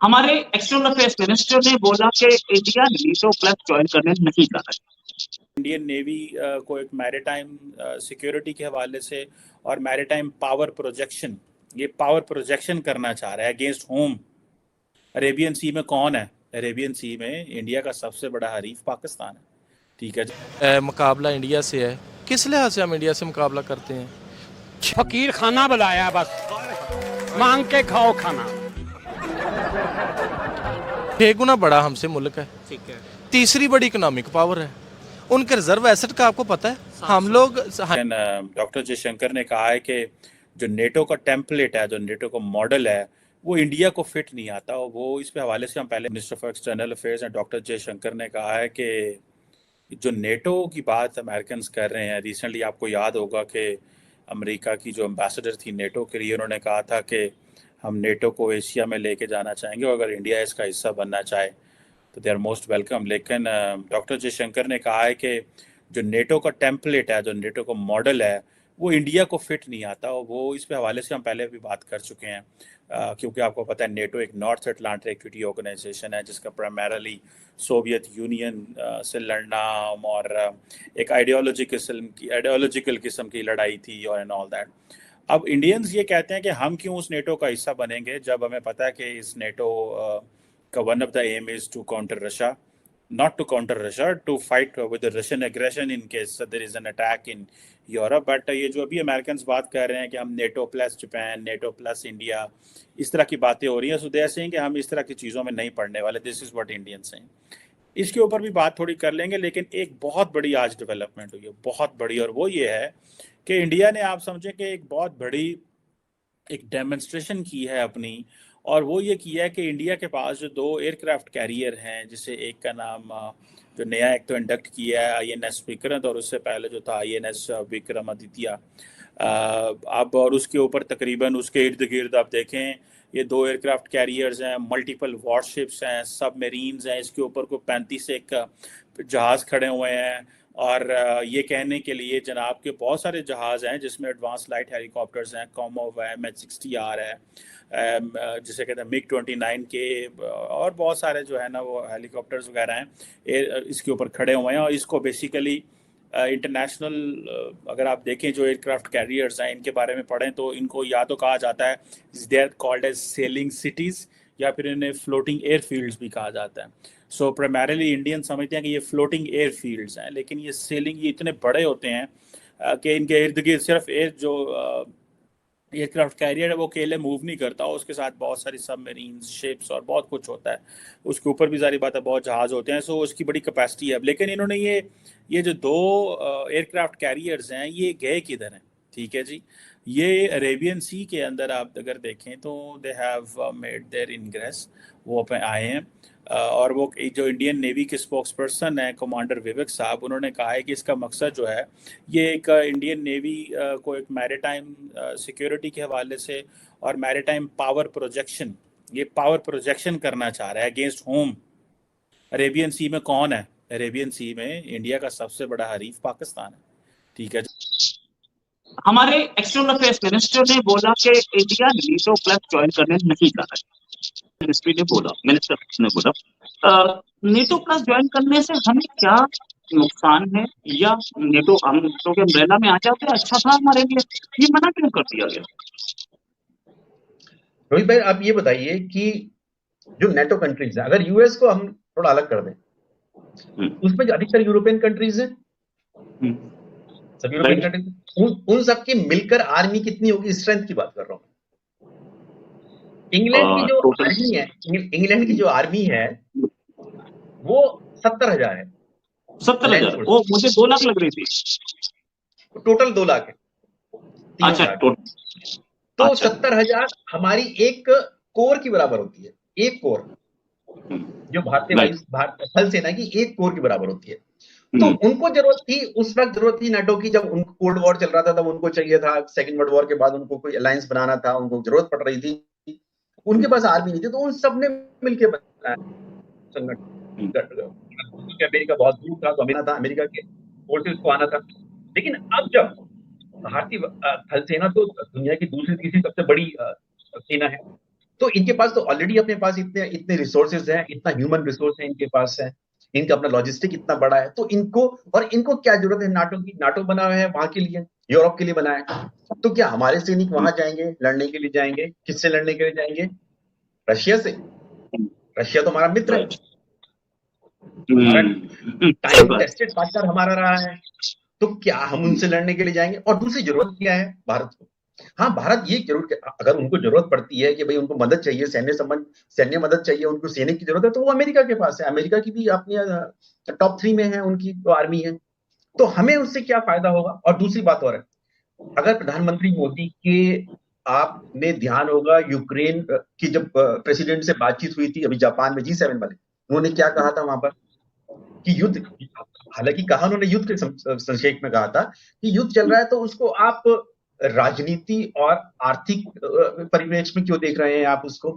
हमारे external affairs minister ने बोला कि इंडिया नीटो प्लस ज्वाइन करने नहीं कर रहा है। इंडियन नेवी को एक मैरीटाइम सिक्योरिटी के हवाले से और मैरीटाइम पावर प्रोजेक्शन, ये पावर प्रोजेक्शन करना चाह रहा है अगेंस्ट होम। अरेबियन सी में कौन है? अरेबियन सी में इंडिया का सबसे बड़ा हरीफ पाकिस्तान है। ठीक है, मुकाबला इंडिया से है। किस लिहाज से हम इंडिया से मुकाबला करते हैं? फकीर खाना बनाया, बस मांग के खाओ खाना। 6 गुना बड़ा हमसे मुल्क है, ठीक है। तीसरी बड़ी इकोनॉमिक पावर है। उनके रिजर्व एसेट का आपको पता है? हम लोग डॉक्टर जयशंकर ने कहा है कि जो नेटो का टेम्पलेट है, जो नेटो का मॉडल है, वो इंडिया को फिट नहीं आता। वो इस पे हवाले से हम पहले मिनिस्टर फॉर एक्सटर्नल अफेयर्स हैं डॉक्टर जयशंकर ने कहा है कि जो नेटो की बात अमेरिकन कर रहे हैं, रिसेंटली आपको याद होगा कि अमेरिका की जो एम्बेसडर थी नेटो के लिए, उन्होंने कहा था कि हम नेटो को एशिया में लेके जाना चाहेंगे और अगर इंडिया इसका हिस्सा बनना चाहे तो दे आर मोस्ट वेलकम। लेकिन डॉक्टर जयशंकर ने कहा है कि जो नेटो का टेम्पलेट है, जो नेटो का मॉडल है, वो इंडिया को फिट नहीं आता। और वो इस पे हवाले से हम पहले भी बात कर चुके हैं, क्योंकि आपको पता है नेटो एक नॉर्थ अटलांटिक ट्रीटी ऑर्गेनाइजेशन है जिसका प्राइमरली सोवियत यूनियन से लड़ना और एक आइडियोलॉजिकल किस्म की लड़ाई थी और एंड ऑल दैट। अब इंडियंस ये कहते हैं कि हम क्यों उस नेटो का हिस्सा बनेंगे जब हमें पता है कि इस नेटो का one of the aim is to counter Russia, not to counter Russia, to fight with the Russian aggression in case there is an attack in Europe. But ये जो अभी अमेरिकन बात कर रहे हैं कि हम NATO plus Japan, NATO plus India, इस तरह की बातें हो रही हैं, सो दे आर सेइंग कि हम इस तरह की चीज़ों में नहीं पड़ने वाले। दिस इज़ व्हाट इंडियंस हैं। इसके ऊपर भी बात थोड़ी कर लेंगे, लेकिन एक बहुत बड़ी आज डेवलपमेंट हुई है, बहुत बड़ी, और वो ये है कि इंडिया ने, आप समझें कि एक बहुत बड़ी एक डेमोन्स्ट्रेशन की है अपनी, और वो ये किया है कि इंडिया के पास जो 2 एयरक्राफ्ट कैरियर हैं, जिसे एक का नाम जो नया एक तो इंडक्ट किया है INS विक्रंत, और उससे पहले जो था INS विक्रमादित्य, अब और उसके ऊपर तकरीबन उसके इर्द गिर्द आप देखें ये 2 एयरक्राफ्ट कैरियर्स हैं, मल्टीपल वॉरशिप्स हैं, सबमरीन्स हैं, इसके ऊपर को 35 एक जहाज़ खड़े हुए हैं। और ये कहने के लिए जनाब के बहुत सारे जहाज़ हैं जिसमें एडवांस लाइट हेलीकॉप्टर्स हैं, कॉमोव है, MH-60R है, जिसे कहते हैं MiG-29 के, और बहुत सारे जो है ना वो हेलीकॉप्टर्स वगैरह हैं इसके ऊपर खड़े हुए हैं। और इसको बेसिकली इंटरनेशनल अगर आप देखें जो एयरक्राफ्ट कैरियर्स हैं इनके बारे में पढ़ें तो इनको या तो कहा जाता है they are called as sailing cities, या फिर इन्हें फ्लोटिंग एयरफील्ड्स भी कहा जाता है। सो प्राइमरीली इंडियन समझते हैं कि ये फ्लोटिंग एयरफील्ड्स हैं, लेकिन ये सेलिंग ये इतने बड़े होते हैं कि इनके इर्द गिर्द सिर्फ जो एयरक्राफ्ट कैरियर है वो अकेले मूव नहीं करता, उसके साथ बहुत सारी सबमरीन्स, शिप्स और बहुत कुछ होता है। उसके ऊपर भी सारी बात है, बहुत जहाज़ होते हैं, सो उसकी बड़ी कैपेसिटी है। लेकिन इन्होंने ये जो 2 एयरक्राफ्ट कैरियर्स हैं ये गए किधर हैं? ठीक है जी, ये अरेबियन सी के अंदर आप अगर देखें तो they have made their ingress, वो पे आए हैं। और वो जो इंडियन नेवी के स्पोक्स पर्सन है कमांडर विवेक साहब, उन्होंने कहा है कि इसका मकसद जो है ये एक इंडियन नेवी को एक मैरीटाइम सिक्योरिटी के हवाले से और मैरीटाइम पावर प्रोजेक्शन, ये पावर प्रोजेक्शन करना चाह रहा है अगेंस्ट होम। अरेबियन सी में कौन है? अरेबियन सी में इंडिया का सबसे बड़ा हरीफ पाकिस्तान है। ठीक है, हमारे एक्सटर्नल अफेयर्स मिनिस्टर ने बोला कि इंडिया नीटो प्लस ज्वाइन करने नहीं कर रहा है। मिनिस्ट्री ने बोला, मिनिस्टर ने बोला नीटो प्लस ज्वाइन करने से हमें क्या नुकसान है, या नेटो हम नेटो के अम्ब्रेला में आ जाते अच्छा था हमारे लिए, ये मना क्यों कर दिया गया? रोहित भाई, आप ये बताइए कि जो नेटो कंट्रीज है, अगर यूएस को हम थोड़ा अलग कर दें, उसमें जो अधिकतर यूरोपियन कंट्रीज हैं, सब यूरोपियन कंट्रीज, उन सबकी मिलकर आर्मी कितनी होगी, स्ट्रेंथ की बात कर रहा हूं। इंग्लैंड की जो आर्मी है, इंग्लैंड की जो आर्मी है वो 70,000 है। 70,000? वो मुझे 2 लाख लग रही थी। टोटल 2 लाख है। अच्छा, तो 70,000 हमारी एक कोर की बराबर होती है। एक कोर जो भारतीय थल सेना की एक कोर की बराबर होती है। तो उनको जरूरत थी, उस वक्त जरूरत थी नाटो की, जब उनको कोल्ड वॉर चल रहा था तब उनको चाहिए था, सेकंड वर्ल्ड वॉर के बाद उनको कोई अलायंस बनाना था, उनको जरूरत पड़ रही थी, उनके पास आर्मी नहीं थी, तो उन सबने मिलकर बनाया संगठन। अमेरिका बहुत दूर था, तो अमेरिका के फोर्सेस को आना था। लेकिन अब जब भारतीय थल सेना तो दुनिया की दूसरी तीसरी सबसे बड़ी सेना है, तो इनके पास तो ऑलरेडी अपने पास इतने इतने रिसोर्सेज हैं, इतना ह्यूमन रिसोर्स है इनके पास है, इनका अपना लॉजिस्टिक इतना बड़ा है, तो इनको क्या जरूरत है नाटो की? नाटो बना हुआ है वहां के लिए, यूरोप के लिए बना है। तो क्या हमारे सैनिक वहां जाएंगे, लड़ने के लिए जाएंगे? किससे लड़ने के लिए जाएंगे? रशिया से। रशिया तो हमारा मित्र है, टाइम टेस्टेड पार्टनर हमारा रहा है, तो क्या हम उनसे लड़ने के लिए जाएंगे? और दूसरी जरूरत क्या है भारत को? हाँ, भारत ये जरूर, अगर उनको जरूरत पड़ती है कि भाई उनको मदद चाहिए, सैन्य मदद चाहिए, उनको सैनिक की जरूरत है, तो वो अमेरिका के पास है। अमेरिका की भी अपनी टॉप 3 में है, उनकी तो आर्मी है। तो हमें उससे क्या फायदा होगा? और दूसरी बात और है, अगर प्रधानमंत्री मोदी के, आपने ध्यान होगा यूक्रेन की जब प्रेसिडेंट से बातचीत हुई थी अभी जापान में G7 वाले, उन्होंने क्या कहा था वहां पर कि युद्ध, हालांकि कहा उन्होंने युद्ध के संक्षेप में कहा था कि युद्ध चल रहा है तो उसको आप राजनीति और आर्थिक परिवेश में क्यों देख रहे हैं आप उसको?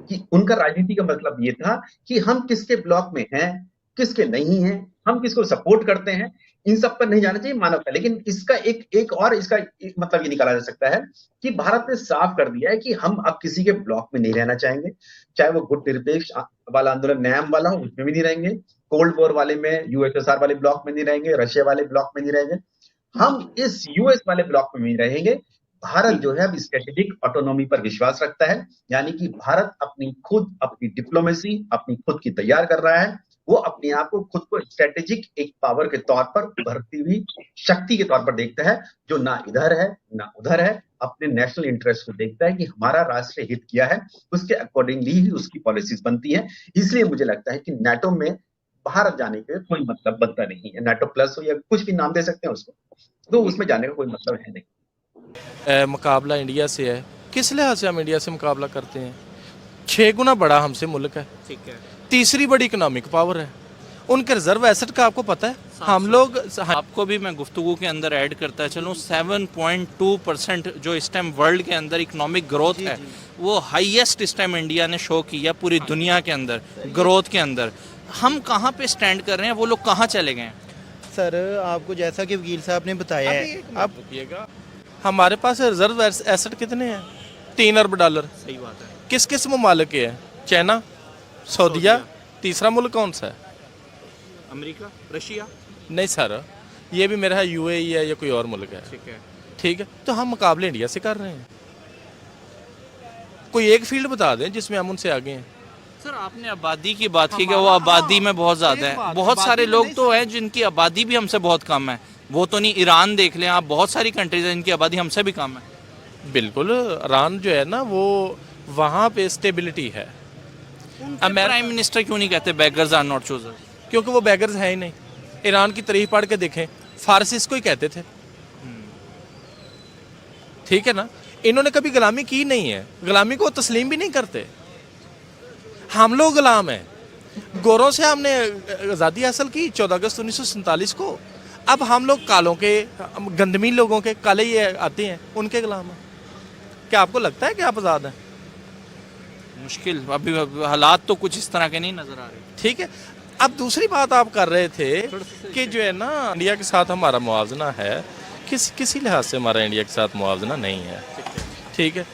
कि उनका राजनीति का मतलब ये था कि हम किसके ब्लॉक में हैं, किसके नहीं हैं, हम किसको सपोर्ट करते हैं, इन सब पर नहीं जाना चाहिए मानवता। लेकिन इसका एक और इसका मतलब ये निकाला जा सकता है कि भारत ने साफ कर दिया है कि हम अब किसी के ब्लॉक में नहीं रहना चाहेंगे, चाहे वो गुट निरपेक्ष वाला आंदोलन न्याम वाला हो, उसमें भी नहीं रहेंगे, कोल्ड वॉर वाले में USSR वाले ब्लॉक में नहीं रहेंगे, रशिया वाले ब्लॉक में नहीं रहेंगे, हम इस US वाले ब्लॉक में नहीं रहेंगे। भारत जो है अब स्ट्रेटेजिक ऑटोनॉमी पर विश्वास रखता है, यानी कि भारत अपनी डिप्लोमेसी अपनी खुद की तैयार कर रहा है। वो अपने आप को खुद को स्ट्रेटेजिक एक पावर के तौर पर उभरती हुई शक्ति के तौर पर देखता है, जो ना इधर है ना उधर है, अपने नेशनल इंटरेस्ट को देखता है कि हमारा राष्ट्रीय हित क्या है, उसके अकॉर्डिंगली ही उसकी पॉलिसीज बनती है। इसलिए मुझे लगता है कि नाटो में भारत जाने के कोई मतलब बनता नहीं है। नाटो प्लस हो या कुछ भी नाम दे सकते हैं उसको, तो उसमें जाने का कोई मतलब है नहीं। मुकाबला इंडिया से है, किस लिहाज से हम इंडिया से मुकाबला करते हैं? 6 गुना बड़ा हमसे मुल्क है, ठीक है, तीसरी बड़ी इकोनॉमिक पावर है, उनके रिजर्व एसेट का आपको पता है? हम लोग आपको भी मैं गुफ्तगू के अंदर ऐड करता चलूँ, 7.2% जो इस टाइम वर्ल्ड के अंदर इकोनॉमिक ग्रोथ है, वो हाईएस्ट इस टाइम इंडिया ने शो किया पूरी दुनिया के अंदर ग्रोथ के अंदर। हम कहाँ पे स्टैंड कर रहे हैं, वो लोग कहाँ चले गए हैं? सर आपको जैसा कि वकील साहब ने बताया है, आप रुकिएगा, हमारे पास रिजर्व एसेट कितने हैं? 3 अरब डॉलर। सही बात है। किस किस ममालिक के हैं? चाइना, सऊदीया, तीसरा मुल्क कौन सा है? America, Russia. नहीं सर, ये भी मेरा UAE है या कोई और मुल्क है। ठीक है, ठीक है, तो हम मुकाबले इंडिया से कर रहे हैं। कोई एक फील्ड बता दें जिसमें हम उनसे आगे हैं। सर आपने आबादी की बात की कि वो आबादी में बहुत ज़्यादा है, बहुत सारे लोग तो हैं जिनकी आबादी भी हमसे बहुत कम है। वो तो नहीं, ईरान देख लें आप, बहुत सारी कंट्रीज हैं जिनकी आबादी हमसे भी कम है। बिल्कुल, ईरान जो है ना, वो वहाँ पे स्टेबिलिटी है। प्राइम मिनिस्टर क्यों नहीं कहते बेगर्स आर नॉट चूजर्स? क्योंकि वो बेगर्स हैं ही नहीं। ईरान की तारीफ पढ़ के देखें, फारसी इसको ही कहते थे। ठीक है ना, इन्होंने कभी गुलामी की नहीं है, गुलामी को तस्लीम भी नहीं करते। हम लोग गुलाम हैं। गोरों से हमने आज़ादी हासिल की 14 अगस्त 1947 को। अब हम लोग कालों के, गंदमी लोगों के, काले ये आते हैं, उनके गुलाम हैं। क्या आपको लगता है कि आप आज़ाद हैं? मुश्किल, अभी हालात तो कुछ इस तरह के नहीं नजर आ रहे। ठीक है, अब दूसरी बात आप कर रहे थे कि जो है ना, इंडिया के साथ हमारा मुआवजना है, किसी लिहाज से हमारा इंडिया के साथ मुआवजना नहीं है। ठीक है,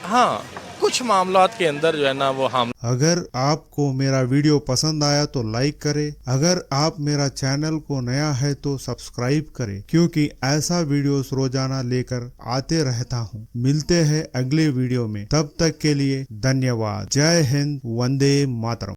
हाँ, कुछ मामलात के अंदर जो है ना वो हम। अगर आपको मेरा वीडियो पसंद आया तो लाइक करें, अगर आप मेरा चैनल को नया है तो सब्सक्राइब करें, क्योंकि ऐसा वीडियोस रोजाना लेकर आते रहता हूँ। मिलते हैं अगले वीडियो में, तब तक के लिए धन्यवाद। जय हिंद, वंदे मातरम।